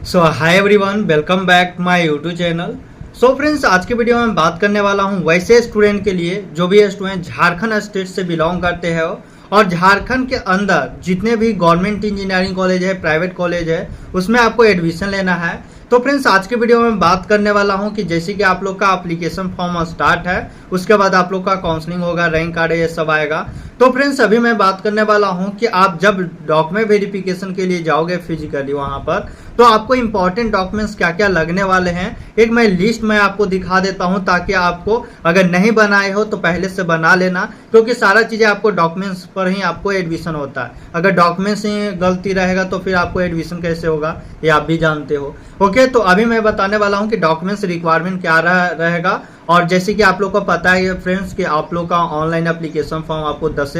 So hi everyone, welcome back my YouTube channel. So friends, आज की video में बात करने वाला हूं वैसे स्टूडेंट के लिए जो भी स्टूडेंट झारखंड स्टेट से बिलोंग करते हैं और झारखंड के अंदर जितने भी गवर्नमेंट इंजीनियरिंग कॉलेज है, प्राइवेट कॉलेज है, उसमें आपको एडमिशन लेना है। तो फ्रेंड्स, आज की वीडियो में बात करने वाला हूं कि जैसे कि आप लोग का एप्लीकेशन फॉर्म स्टार्ट है, उसके बाद आप लोग का काउंसलिंग होगा, रैंक कार्ड ये सब आएगा। तो फ्रेंड्स, अभी मैं बात करने वाला हूं कि आप जब डॉक्यूमेंट वेरिफिकेशन के लिए जाओगे फिजिकली वहां पर, तो आपको इंपॉर्टेंट डॉक्यूमेंट्स क्या क्या लगने वाले हैं एक मैं लिस्ट में आपको दिखा देता हूं, ताकि आपको अगर नहीं बनाए हो तो पहले से बना लेना, क्योंकि सारा चीजें आपको डॉक्यूमेंट्स पर ही आपको एडमिशन होता है। अगर डॉक्यूमेंट्स ही गलती रहेगा तो फिर आपको एडमिशन कैसे होगा, ये आप भी जानते हो। ओके, तो अभी मैं बताने वाला हूं कि डॉक्यूमेंट्स रिक्वायरमेंट क्या रहेगा। और जैसे कि आप लोग को पता है फ्रेंड्स कि आप लोग का ऑनलाइन एप्लीकेशन फॉर्म आपको 10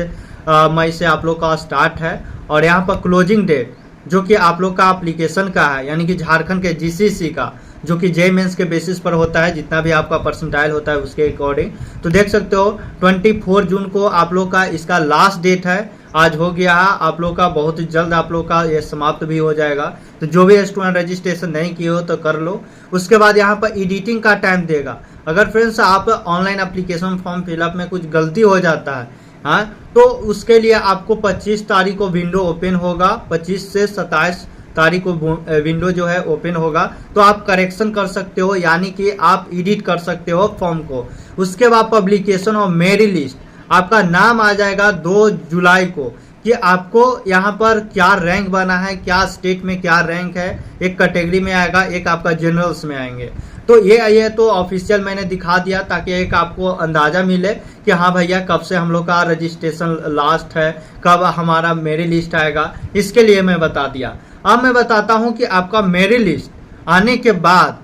मई से आप लोग का स्टार्ट है, और यहाँ पर क्लोजिंग डेट जो कि आप लोग का एप्लीकेशन का है, यानी कि झारखंड के जीसीसी का, जो कि जे मेंस के बेसिस पर होता है, जितना भी आपका परसेंटाइल होता है उसके अकॉर्डिंग। तो देख सकते हो 24 जून को आप लोग का इसका लास्ट डेट है। आज हो गया है आप लोग का, बहुत ही जल्द आप लोग का ये समाप्त भी हो जाएगा। तो जो भी स्टूडेंट रजिस्ट्रेशन नहीं किए हो तो कर लो। उसके बाद यहाँ पर एडिटिंग का टाइम देगा। अगर फ्रेंड्स आप ऑनलाइन एप्लीकेशन फॉर्म फिलअप में कुछ गलती हो जाता है, हाँ, तो उसके लिए आपको 25 तारीख को विंडो ओपन होगा। 25 से 27 तारीख को विंडो जो है ओपन होगा, तो आप करेक्शन कर सकते हो, यानी कि आप एडिट कर सकते हो फॉर्म को। उसके बाद पब्लिकेशन और मेरिट लिस्ट, आपका नाम आ जाएगा 2 जुलाई को कि आपको यहाँ पर क्या रैंक बना है, क्या स्टेट में क्या रैंक है। एक कैटेगरी में आएगा, एक आपका जनरल्स में आएंगे। तो ये तो ऑफिशियल मैंने दिखा दिया, ताकि एक आपको अंदाजा मिले कि हाँ भैया कब से हम लोग का रजिस्ट्रेशन लास्ट है, कब हमारा मेरिट लिस्ट आएगा, इसके लिए मैं बता दिया। अब मैं बताता हूँ कि आपका मेरिट लिस्ट आने के बाद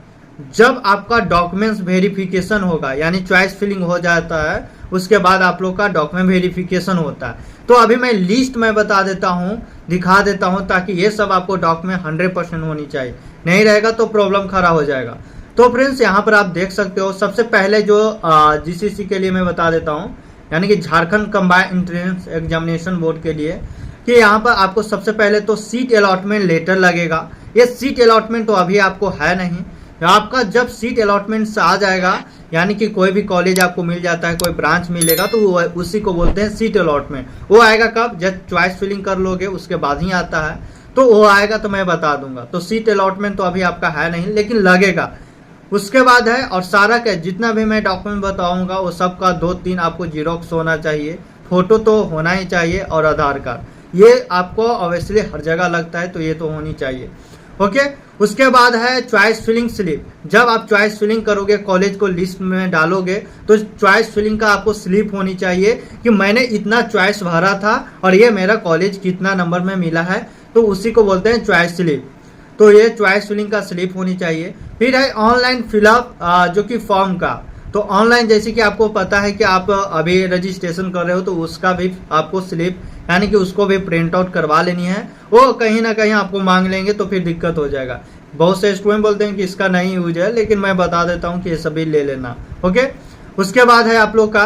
जब आपका डॉक्यूमेंट्स वेरिफिकेशन होगा, यानी चॉइस फिलिंग हो जाता है, उसके बाद आप लोग का डॉक्यूमेंट वेरिफिकेशन होता है। तो अभी मैं लिस्ट में बता देता हूँ, दिखा देता हूँ, ताकि ये सब आपको डॉक्यूमेंट 100% होनी चाहिए। नहीं रहेगा तो प्रॉब्लम खड़ा हो जाएगा। तो फ्रेंड्स, यहाँ पर आप देख सकते हो सबसे पहले जो जीसीसी के लिए मैं बता देता हूँ, यानी कि Jharkhand combined entrance examination board के लिए, कि यहाँ पर आपको सबसे पहले तो सीट अलॉटमेंट लेटर लगेगा। ये सीट अलॉटमेंट तो अभी आपको है नहीं। आपका जब सीट अलॉटमेंट आ जाएगा, यानी कि कोई भी कॉलेज आपको मिल जाता है, कोई ब्रांच मिलेगा, तो उसी को बोलते हैं सीट अलॉटमेंट। वो आएगा कब, जब चॉइस फिलिंग कर लोगे उसके बाद ही आता है। तो वो आएगा तो मैं बता दूंगा। तो सीट अलॉटमेंट तो अभी आपका है नहीं, लेकिन लगेगा। उसके बाद है, और सारा का जितना भी मैं डॉक्यूमेंट बताऊंगा वो सब का 2-3 आपको जीरोक्स होना चाहिए, फोटो तो होना ही चाहिए, और आधार कार्ड। ये आपको ऑब्वियसली हर जगह लगता है, तो ये तो होनी चाहिए। ओके, उसके बाद है चॉइस फिलिंग स्लिप। जब आप चॉइस फिलिंग करोगे, कॉलेज को लिस्ट में डालोगे, तो चॉइस फिलिंग का आपको स्लिप होनी चाहिए कि मैंने इतना चॉइस भरा था और ये मेरा कॉलेज कितना नंबर में मिला है, तो उसी को बोलते हैं चॉइस स्लिप। तो ये चॉइस फिलिंग का स्लिप होनी चाहिए। फिर है ऑनलाइन फिलअप, जो कि फॉर्म का। तो ऑनलाइन जैसे कि आपको पता है कि आप अभी रजिस्ट्रेशन कर रहे हो, तो उसका भी आपको स्लिप, यानी कि उसको भी प्रिंट आउट करवा लेनी है। वो कहीं ना कहीं आपको मांग लेंगे, तो फिर दिक्कत हो जाएगा। बहुत से स्टूडेंट बोलते हैं कि इसका नहीं यूज है, लेकिन मैं बता देता हूँ कि ये सभी ले लेना। ओके, उसके बाद है आप लोग का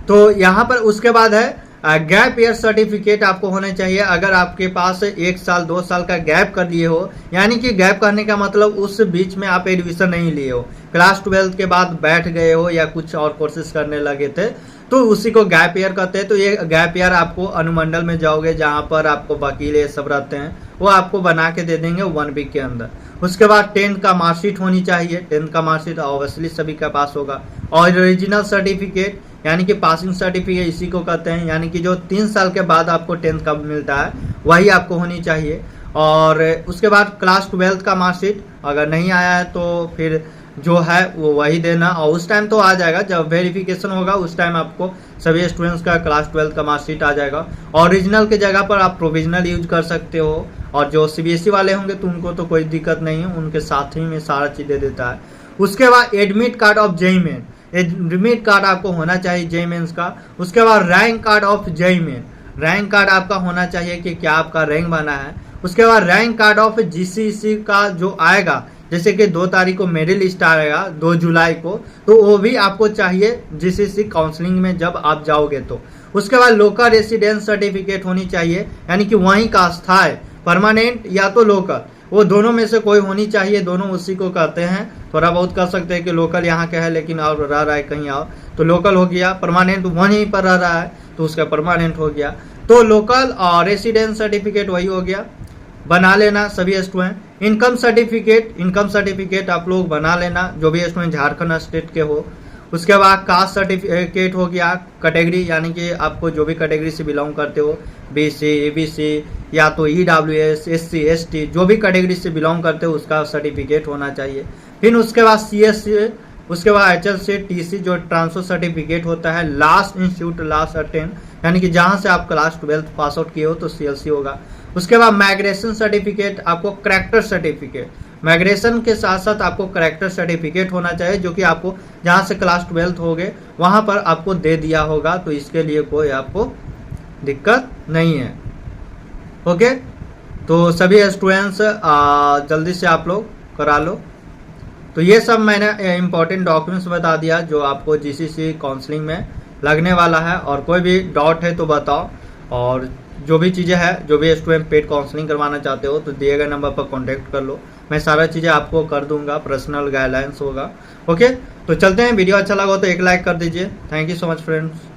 तो यहाँ पर उसके बाद है गैप ईयर सर्टिफिकेट आपको होने चाहिए। अगर आपके पास 1 साल 2 साल का गैप कर लिए हो, यानी कि गैप करने का मतलब उस बीच में आप एडमिशन नहीं लिए हो, क्लास 12 के बाद बैठ गए हो या कुछ और कोर्सेज करने लगे थे, तो उसी को गैप ईयर कहते हैं। तो ये गैप ईयर आपको अनुमंडल में जाओगे, जहाँ पर आपको वकील ये सब रहते हैं, वो आपको बना के दे देंगे 1 वीक के अंदर। उसके बाद 10th का मार्कशीट होनी चाहिए। 10th का मार्कशीट ऑब्वियसली सभी के पास होगा। और ओरिजिनल सर्टिफिकेट, यानी कि पासिंग सर्टिफिकेट इसी को कहते हैं, यानी कि जो 3 साल के बाद आपको 10th का मिलता है, वही आपको होनी चाहिए। और उसके बाद क्लास 12 का मार्कशीट अगर नहीं आया है तो फिर जो है वो वही देना। और उस टाइम तो आ जाएगा जब वेरिफिकेशन होगा, उस टाइम आपको सभी स्टूडेंट्स का क्लास 12 का मार्कशीट आ जाएगा। ओरिजिनल के जगह पर आप प्रोविजनल यूज कर सकते हो। और जो सीबीएसई वाले होंगे तो उनको तो कोई दिक्कत नहीं है, उनके साथ ही में सारा चीज़ दे देता है। उसके बाद admit card of JEE main, admit card आपको होना चाहिए जेईई मेंस का। उसके बाद rank card of JEE main, rank card आपका होना चाहिए कि क्या आपका रैंक बना है। उसके बाद रैंक कार्ड ऑफ जीसीसी का जो आएगा, जैसे कि 2 तारीख को मेरिट लिस्ट आएगा 2 जुलाई को, तो वो भी आपको चाहिए जीसीसी काउंसलिंग में जब आप जाओगे तो। उसके बाद लोकल रेसिडेंस सर्टिफिकेट होनी चाहिए, यानी कि वहीं का अस्थायी परमानेंट या तो लोकल, वो दोनों में से कोई होनी चाहिए, दोनों उसी को कहते हैं। थोड़ा बहुत कह सकते हैं कि लोकल यहाँ का है लेकिन और रह रहा है कहीं और, तो लोकल हो गया। परमानेंट वहीं पर रह रहा है तो उसका परमानेंट हो गया। तो लोकल और रेसिडेंस सर्टिफिकेट वही हो गया, बना लेना सभी स्टूडेंट। इनकम सर्टिफिकेट आप लोग बना लेना जो भी स्टूडेंट झारखंड स्टेट के हो। उसके बाद कास्ट सर्टिफिकेट हो गया, कैटेगरी यानी कि आपको जो भी कैटेगरी से बिलोंग करते हो, BC ABC या तो EWS SC ST जो भी कैटेगरी से बिलोंग करते हो उसका सर्टिफिकेट होना चाहिए। फिर उसके बाद CS, उसके बाद HL से TC जो ट्रांसफर सर्टिफिकेट होता है, लास्ट इंस्टीट्यूट लास्ट अटेंड यानी कि जहाँ से आप क्लास 12 पास आउट किए हो तो CLC होगा। उसके बाद माइग्रेशन सर्टिफिकेट, आपको करैक्टर सर्टिफिकेट, माइग्रेशन के साथ साथ आपको करैक्टर सर्टिफिकेट होना चाहिए जो कि आपको जहाँ से क्लास 12 हो गए वहाँ पर आपको दे दिया होगा, तो इसके लिए कोई आपको दिक्कत नहीं है। ओके, तो सभी स्टूडेंट्स जल्दी से आप लोग करा लो। तो ये सब मैंने इम्पोर्टेंट डॉक्यूमेंट्स बता दिया जो आपको GCC काउंसलिंग में लगने वाला है, और कोई भी डाउट है तो बताओ, और जो भी चीज़ें हैं, जो भी स्टूडेंट पेड काउंसलिंग करवाना चाहते हो तो दिए गए नंबर पर कांटेक्ट कर लो, मैं सारा चीज़ें आपको कर दूंगा, पर्सनल गाइडलाइंस होगा। ओके, तो चलते हैं। वीडियो अच्छा लगा हो तो एक लाइक कर दीजिए। Thank you so much friends.